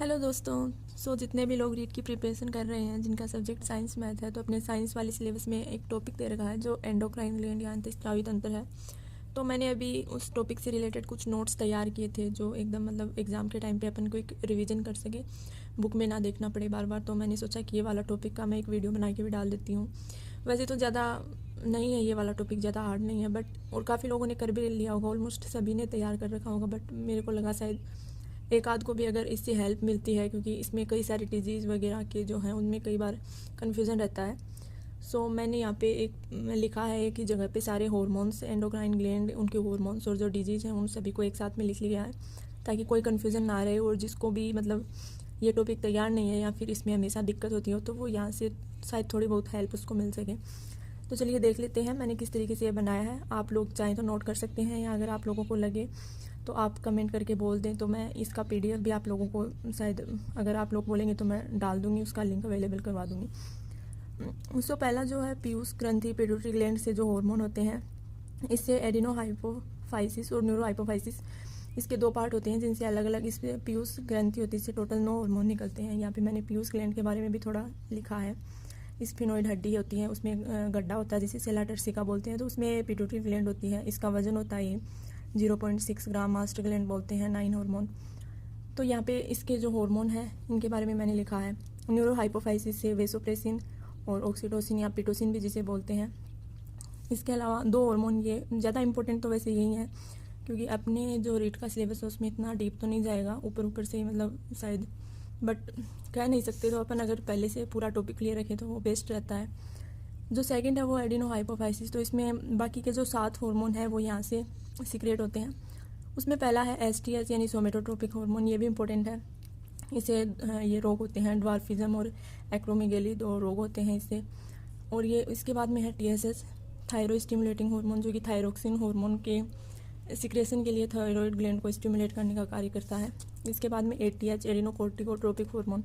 Hello दोस्तों। जितने भी लोग रीट की प्रिपरेशन कर रहे हैं जिनका सब्जेक्ट साइंस मैथ है तो अपने साइंस वाले सिलेबस में एक टॉपिक दे रखा है जो एंडोक्राइन ग्लैंड या अंतःस्रावी तंत्र है। तो मैंने अभी उस टॉपिक से रिलेटेड कुछ नोट्स तैयार किए थे जो एकदम मतलब एग्ज़ाम के टाइम पे अपन को एक रिवीजन कर सके, बुक में ना देखना पड़े बार बार। तो मैंने सोचा कि ये वाला टॉपिक का मैं एक वीडियो बना के भी डाल देती हूँ। वैसे तो ज़्यादा नहीं है, ये वाला टॉपिक ज़्यादा हार्ड नहीं है, बट और काफ़ी लोगों ने कर भी लिया होगा, ऑलमोस्ट सभी ने तैयार कर रखा होगा, बट मेरे को लगा शायद एक आध को भी अगर इससे हेल्प मिलती है, क्योंकि इसमें कई सारे डिजीज़ वगैरह के जो हैं उनमें कई बार कन्फ्यूज़न रहता है। मैंने यहाँ पे एक लिखा है एक ही जगह पे सारे हार्मोन्स, एंडोक्राइन ग्लैंड, उनके हार्मोन्स और जो डिजीज़ हैं उन सभी को एक साथ में लिख लिया है ताकि कोई कन्फ्यूज़न ना रहे। और जिसको भी मतलब ये टॉपिक तैयार नहीं है या फिर इसमें हमेशा दिक्कत होती हो तो वो यहाँ से शायद थोड़ी बहुत हेल्प उसको मिल सके। तो चलिए देख लेते हैं मैंने किस तरीके से ये बनाया है। आप लोग चाहें तो नोट कर सकते हैं, या अगर आप लोगों को लगे तो आप कमेंट करके बोल दें तो मैं इसका PDF भी आप लोगों को शायद, अगर आप लोग बोलेंगे तो मैं डाल दूँगी, उसका लिंक अवेलेबल करवा दूँगी। उससे पहला जो है पीयूष ग्रंथि, पिट्यूटरी ग्लैंड से जो हार्मोन होते हैं, इससे एडिनोहाइपोफाइसिस और न्यूरोहाइपोफाइसिस, इसके दो पार्ट होते हैं जिनसे अलग अलग इस पीयूष ग्रंथि होती है, इससे टोटल 9 हार्मोन निकलते हैं। यहाँ पे मैंने पीयूष ग्लैंड के बारे में भी थोड़ा लिखा है। स्फिनोइड हड्डी होती है, उसमें गड्ढा होता है जिसे सेला टर्सिका बोलते हैं, तो उसमें पिट्यूटरी ग्लैंड होती है, इसका वजन होता है 0.6 ग्राम। मास्टर ग्लैंड बोलते हैं 9 हार्मोन। तो यहाँ पे इसके जो हार्मोन हैं इनके बारे में मैंने लिखा है। न्यूरोहाइपोफाइसिस से वेसोप्रेसिन और ऑक्सीटोसिन या पिटोसिन भी जिसे बोलते हैं। इसके अलावा 2 हार्मोन, ये ज़्यादा इंपॉर्टेंट तो वैसे यही है क्योंकि अपने जो रीट का सिलेबस है उसमें इतना डीप तो नहीं जाएगा, ऊपर ऊपर से ही मतलब शायद, बट कह नहीं सकते। तो अपन अगर पहले से पूरा टॉपिक क्लियर रखें तो वो बेस्ट रहता है। जो सेकंड है वो एडिनोहाइपोफाइसिस, तो इसमें बाकी के जो 7 हार्मोन है वो यहाँ से सीक्रेट होते हैं। उसमें पहला है STH यानी सोमेटोट्रोपिक हार्मोन, ये भी इम्पोर्टेंट है। इसे ये रोग होते हैं ड्वार्फिज्म और एक्रोमेगेली, 2 रोग होते हैं इससे। और ये इसके बाद में है TSH, थायरॉइड स्टिमुलेटिंग हार्मोन, जो कि थायरोक्सिन हार्मोन के सिक्रेशन के लिए थायरॉइड ग्लैंड को स्टिमुलेट करने का कार्य करता है। इसके बाद में ATH, एडिनोकोर्टिकोट्रोपिक हार्मोन।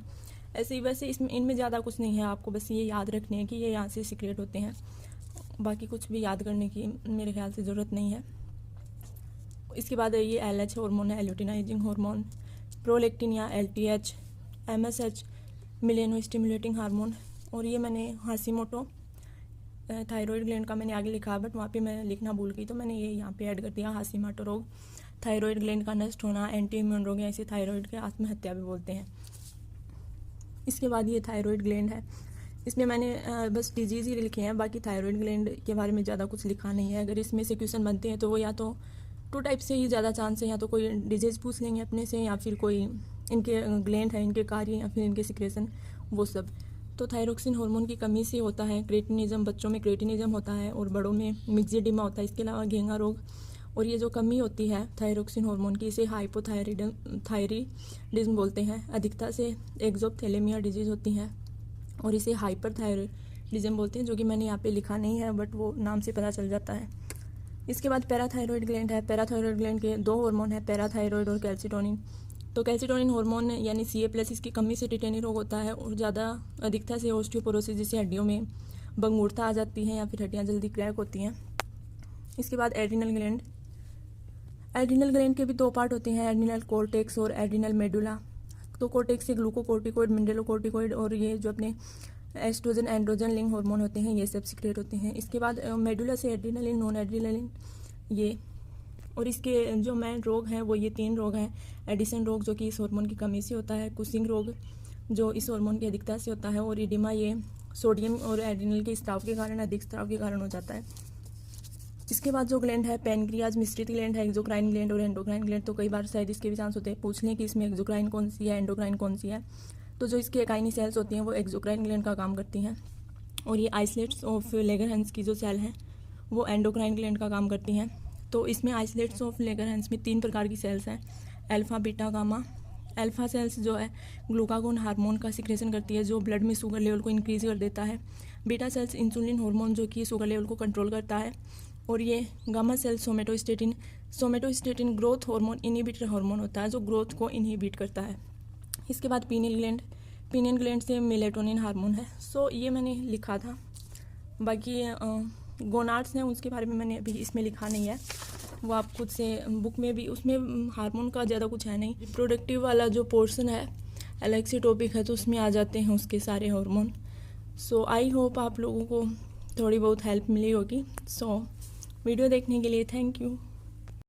ऐसे ही वैसे इसमें इनमें ज़्यादा कुछ नहीं है, आपको बस ये याद रखने है कि ये यहाँ से सीक्रेट होते हैं, बाकी कुछ भी याद करने की मेरे ख्याल से ज़रूरत नहीं है। इसके बाद ये LH हार्मोन है, ल्यूटिनाइजिंग हार्मोन, प्रोलेक्टिन या LTH, MSH, मिलेनो स्टिमुलेटिंग हार्मोन। और ये मैंने हाशिमोटो थायरॉइड ग्लैंड का मैंने आगे लिखा, बट वहाँ पे मैं लिखना भूल गई तो मैंने ये यहाँ पे ऐड कर दिया। हाशिमोटो रोग, थायरॉइड ग्लैंड का नष्ट होना, एंटी इम्यून रोग, या इसे थायरॉइड के आत्महत्या भी बोलते हैं। इसके बाद ये थायरॉइड ग्लैंड है, इसमें मैंने बस डिजीज़ ही लिखे हैं, बाकी थायरॉइड ग्लैंड के बारे में ज़्यादा कुछ लिखा नहीं है। अगर इसमें से क्वेश्चन बनते हैं तो वो या तो 2 टाइप से ही ज़्यादा चांस है, या तो कोई डिजीज़ पूछ लेंगे अपने से, या फिर कोई इनके ग्लैंड है, इनके कार्य, या फिर इनके सिक्रेशन, वो सब। तो थायरोक्सिन हार्मोन की कमी से होता है क्रेटिनिज्म, बच्चों में क्रेटिनिज्म होता है और बड़ों में मिक्सिडिमा होता है। इसके अलावा घेंगा रोग, और ये जो कमी होती है थायरोक्सिन हार्मोन की, इसे हाइपोथायरिडिज्म बोलते हैं। अधिकता से एक्सोप्थेलेमिया डिजीज़ होती हैं और इसे हाइपरथायरिडिज्म बोलते हैं, जो कि मैंने यहाँ पे लिखा नहीं है, बट वो नाम से पता चल जाता है। इसके बाद पैराथायरॉयड ग्लैंड है। पैराथायरॉयड ग्लैंड के 2 हार्मोन है, पैराथायरॉयड और कैल्सिटोनिन। तो कैल्सिटोनिन हार्मोन यानी Ca+, इसकी कमी से टिटेनी रोग होता है, और ज़्यादा अधिकता से ऑस्टियोपोरोसिस, जिससे हड्डियों में भंगुरता आ जाती है या फिर हड्डियाँ जल्दी क्रैक होती हैं। इसके बाद एड्रिनल ग्लैंड। एड्रिनल ग्लैंड के भी 2 पार्ट होते हैं, एड्रिनल कॉर्टेक्स और एड्रिनल मेडुला। तो कॉर्टेक्स से ग्लूकोकोर्टिकोइड, मिनरलोकोर्टिकोइड और ये जो अपने एस्ट्रोजन एंड्रोजन लिंक हार्मोन होते हैं, ये सब सीक्रेट होते हैं। इसके बाद मेडुला से एड्रिनलिन, नॉन एड्रिनलिन, ये। और इसके जो मेन रोग हैं वो ये 3 रोग हैं। एडिसन रोग, जो कि इस हार्मोन की कमी से होता है। कुशिंग रोग, जो इस हार्मोन की अधिकता से होता है। और इडिमा, ये सोडियम और एड्रिनल के स्त्राव के कारण, अधिक स्त्राव के कारण हो जाता है। इसके बाद जो ग्लैंड है पैनक्रियाज, मिश्रित ग्लैंड है, एक्सोक्राइन ग्लैंड और एंडोक्राइन ग्लैंड। तो कई बार शायद इसके भी चांस होते हैं पूछ लें कि इसमें एक्सोक्राइन कौन सी है, एंडोक्राइन कौन सी है। तो जो इसकी एकाइनी सेल्स होती हैं वो एक्सोक्राइन ग्लैंड का काम करती हैं, और ये आइसलेट्स ऑफ लेगरहैंस की जो सेल हैं वो एंडोक्राइन ग्लैंड का काम करती हैं। तो इसमें आइसलेट्स ऑफ लेगरहैंस में 3 प्रकार की सेल्स हैं, alpha, beta, gamma. Alpha cells जो है ग्लूकागोन हार्मोन का सिक्रेशन करती है, जो ब्लड में शुगर लेवल को इंक्रीज़ कर देता है। बीटा सेल्स इंसुलिन हार्मोन, जो कि शुगर लेवल को कंट्रोल करता है। और ये gamma cell somatostatin growth hormone inhibitor hormone होता है, जो ग्रोथ को इनहिबिट करता है। इसके बाद पीनियल ग्लैंड से मेलेटोनिन हार्मोन है। ये मैंने लिखा था। बाकी गोनाड्स हैं, उसके बारे में मैंने अभी इसमें लिखा नहीं है, वो आप खुद से बुक में भी, उसमें हार्मोन का ज़्यादा कुछ है नहीं। रिप्रोडक्टिव वाला जो पोर्शन है अलग से टॉपिक है तो उसमें आ जाते हैं उसके सारे हार्मोन। सो आई होप आप लोगों को थोड़ी बहुत हेल्प मिली होगी। सो वीडियो देखने के लिए थैंक यू।